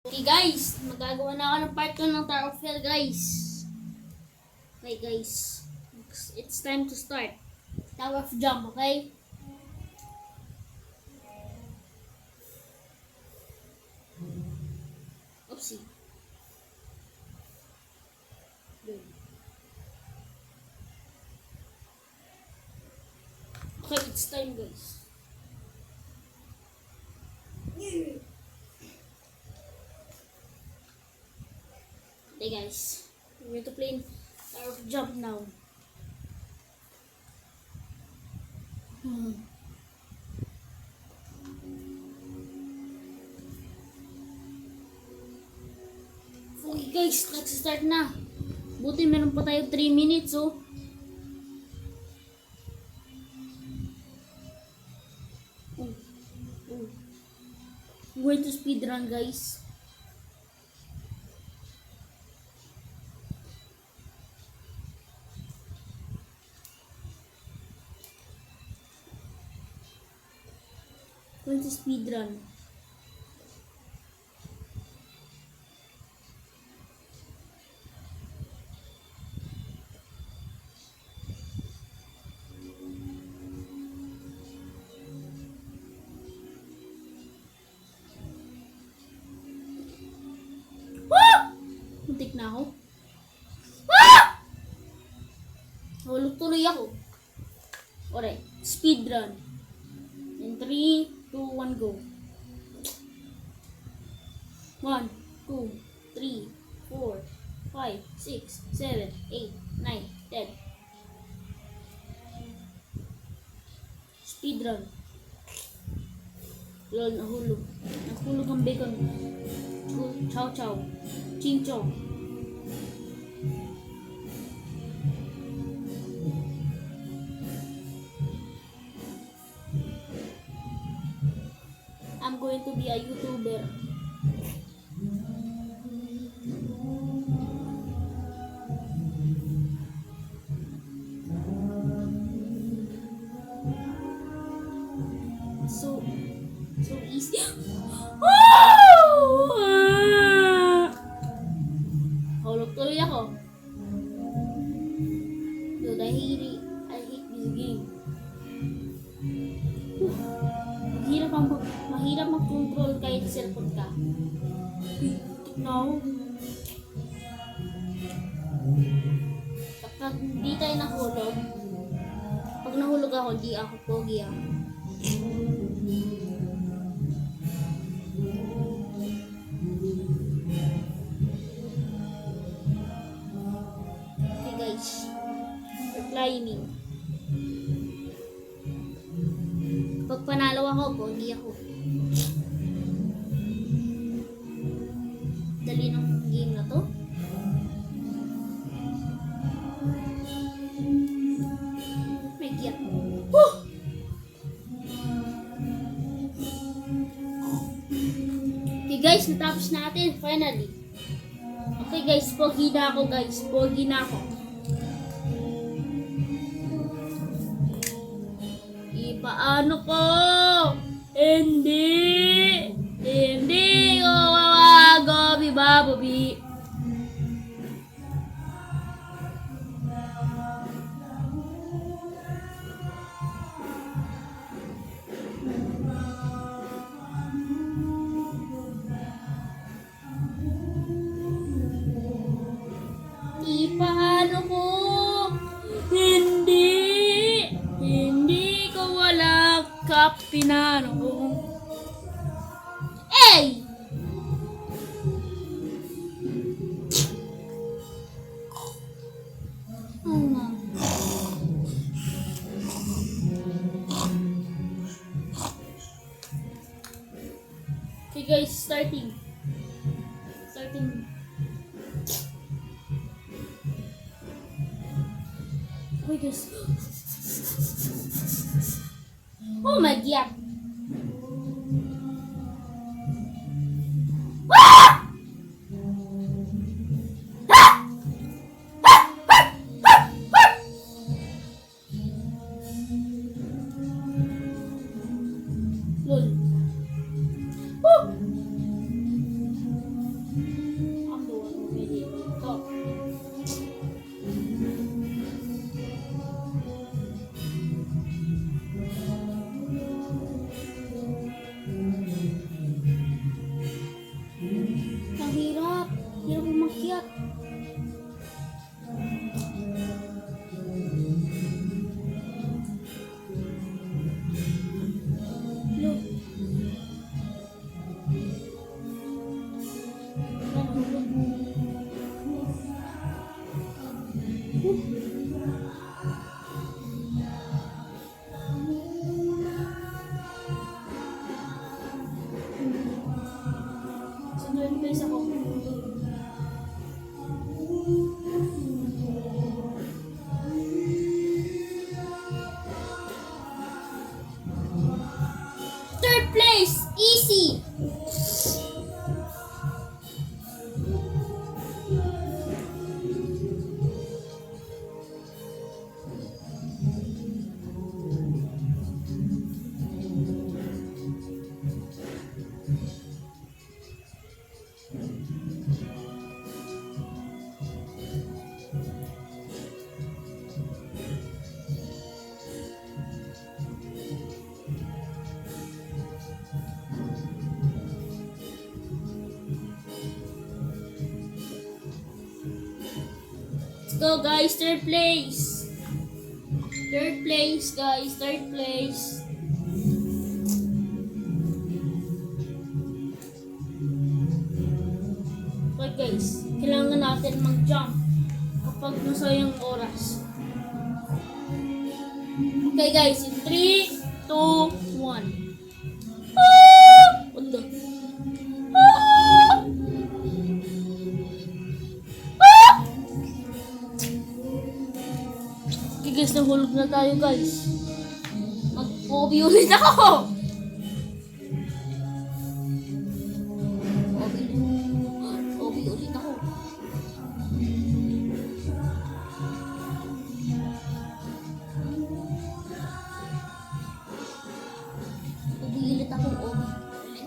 Okay guys, magagawa na ako ng part 2 ng Tower of Hell guys. Okay guys, it's time to start. Tower of Jump, okay? Oopsie. Good. Okay, it's time guys. Okay guys, we're going to play Tower of Jump now. Okay guys, let's start na. Buti meron pa tayo 3 minutes oh. I'm going to speedrun guys. Going to speedrun. Muntik na ako. Hulog tuloy ako. Alright, speedrun. In 3, 2, 1, go. 1, 2, 3, 4, 5, 6, 7, 8, 9, 10. Speedrun. Lol, nahulog. Nahulog ang bacon. Chow chow. Ching chong. I'm going to be a YouTuber. So easy. Hulog tuloy ako. Dude, I hate this game. Mahirap mag-control kahit cellphone ka. No. Kapag hindi tayo nahulog, pag nahulog ako, di ako pogi ah. Okay guys, we're climbing. Pag panalo ako, pogi ako. Dali ng game na to. May giyak. Okay guys, natapos natin finally. Okay guys, pogi na ako guys. Pogi na ako. Paano ko? Hindi ko mawago, bibabobi. Paano ko? Hindi ko wala kapinano ko. Hey! Okay guys, starting. Okay guys. Oh my god. Lol. Hirap umakyat. Look. Sa third place ako. Third place! Easy! Let's go guys, third place. Third place guys, third place. Okay guys, kailangan natin mag-jump kapag nasa yung oras. Okay guys, in 3, 2, 1. What the? Okay guys, nahulog na tayo guys. Mag-OB ulit ako. OB ulit ako. OB ulit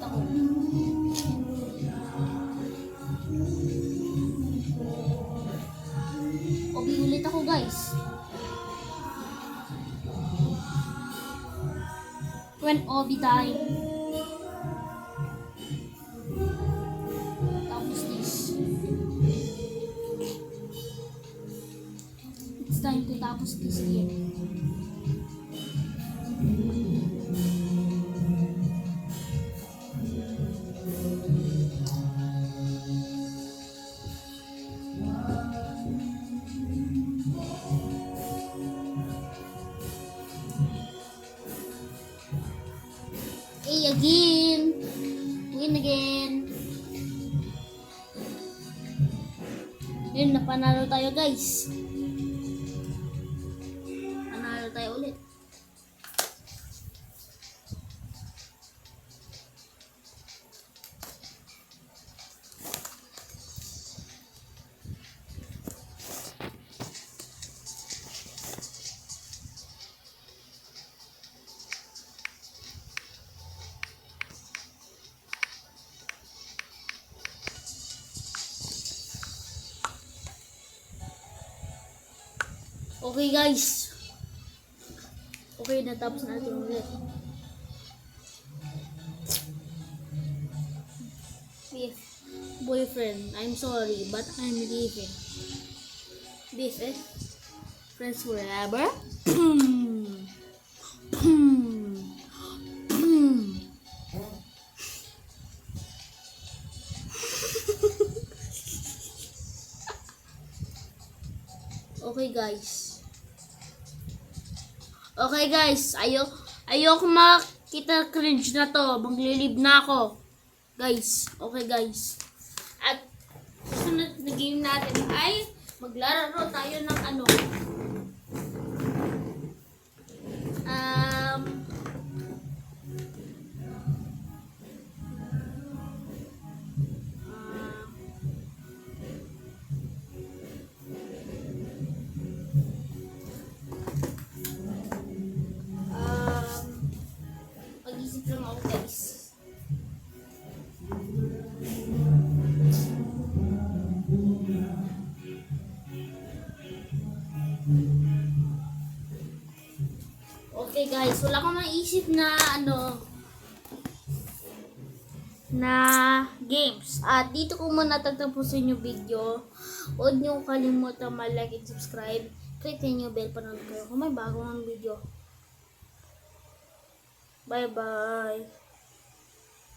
ako. OB ulit ako guys. When OB time. Tapos this. It's time to tapos this here. Again. Win again. Yun, napanalo tayo guys. Panalo tayo ulit. Okay guys. Okay, natapos natin ulit. Boyfriend, I'm sorry, but I'm leaving. This is friends forever. Okay guys. Okay guys, ayoko makita cringe na to. Maglilib na ako. Guys, okay guys. At susunod na game natin ay maglalaro tayo ng ano. Mag-isip lang ako guys. Okay guys, wala akong maisip na ano na games. At dito ko muna tatapusin yung video. Huwag niyo kalimutan ma-like and subscribe. Click niyo bell para kayo kung may bagong video. Bye bye.